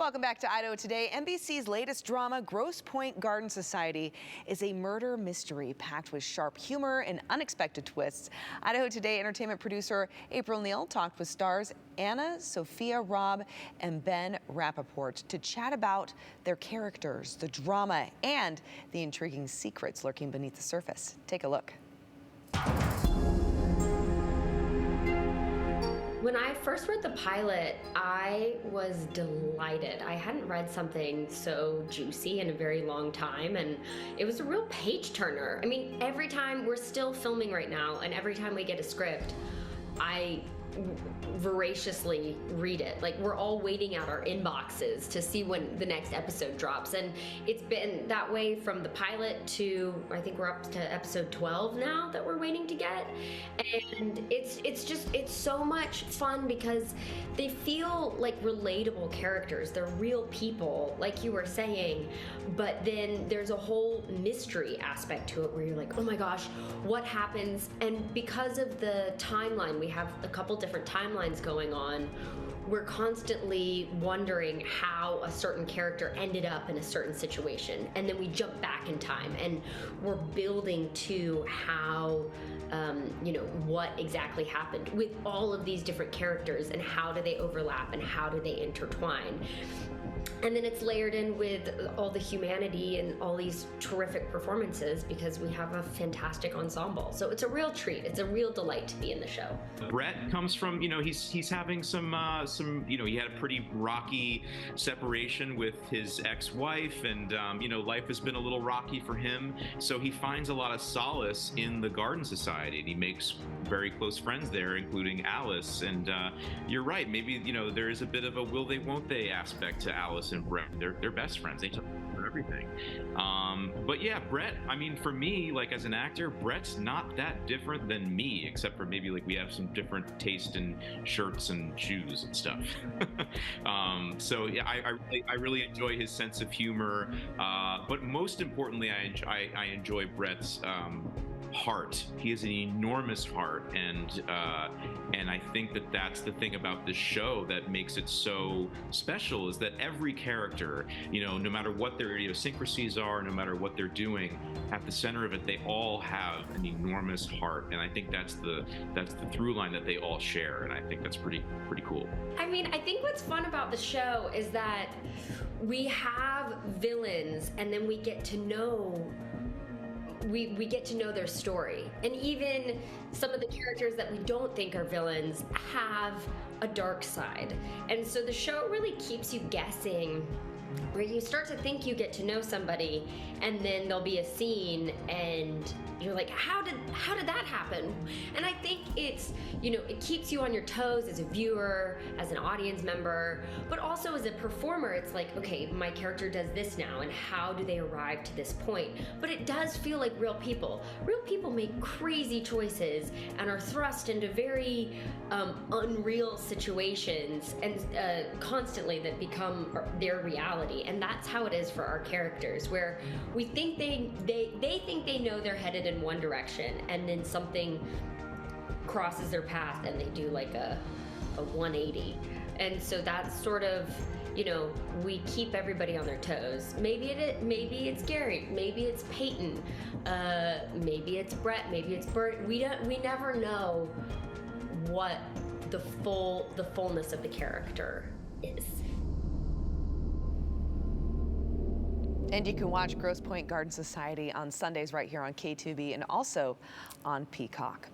Welcome back to Idaho Today. NBC's latest drama, Grosse Pointe Garden Society, is a murder mystery packed with sharp humor and unexpected twists. Idaho Today entertainment producer April Neal talked with stars Anna, Sophia, Robb, and Ben Rappaport to chat about their characters, the drama, and the intriguing secrets lurking beneath the surface. Take a look. When I first read the pilot, I was delighted. I hadn't read something so juicy in a very long time, and it was a real page turner. I mean, every time, we're still filming right now, and every time we get a script, I voraciously read it. Like, we're all waiting out our inboxes to see when the next episode drops, and it's been that way from the pilot to, I think we're up to episode 12 now that we're waiting to get, and it's so much fun because they feel like relatable characters. They're real people, like you were saying, but then there's a whole mystery aspect to it where you're like, oh my gosh, what happens? And because of the timeline, we have a couple different timelines going on, we're constantly wondering how a certain character ended up in a certain situation, and then we jump back in time and we're building to how what exactly happened with all of these different characters, and how do they overlap and how do they intertwine. And then it's layered in with all the humanity and all these terrific performances because we have a fantastic ensemble. So it's a real treat. It's a real delight to be in the show. Brett comes from, he's having some, he had a pretty rocky separation with his ex-wife, and, life has been a little rocky for him. So he finds a lot of solace in the Garden Society, and he makes very close friends there, including Alice. And you're right, maybe, there is a bit of a will they, won't they aspect to Alice and Brett. They're best friends. They talk about everything. But yeah, Brett, I mean, for me, like as an actor, Brett's not that different than me, except for maybe like we have some different taste in shirts and shoes and stuff. So yeah, I really enjoy his sense of humor. But most importantly, I enjoy Brett's heart. He has an enormous heart, and I think that that's the thing about this show that makes it so special, is that every character, no matter what their idiosyncrasies are, no matter what they're doing, at the center of it, they all have an enormous heart, and I think that's the through line that they all share, and I think that's pretty cool. I mean, I think what's fun about the show is that we have villains, and then we get to know their story. And even some of the characters that we don't think are villains have a dark side. And so the show really keeps you guessing, where you start to think you get to know somebody, and then there'll be a scene and you're like, how did that happen? And I think it's, it keeps you on your toes as a viewer, as an audience member, but also as a performer. It's like, okay, my character does this now, and how do they arrive to this point? But it does feel like real people. Real people make crazy choices and are thrust into very unreal situations, and constantly that become their reality. And that's how it is for our characters, where we think they think they know they're headed in one direction, and then something crosses their path and they do like a 180. And so that's sort of, we keep everybody on their toes. Maybe it's Gary, maybe it's Peyton, maybe it's Brett, maybe it's Bert. We never know what the fullness of the character is. And you can watch Grosse Pointe Garden Society on Sundays right here on K2B and also on Peacock.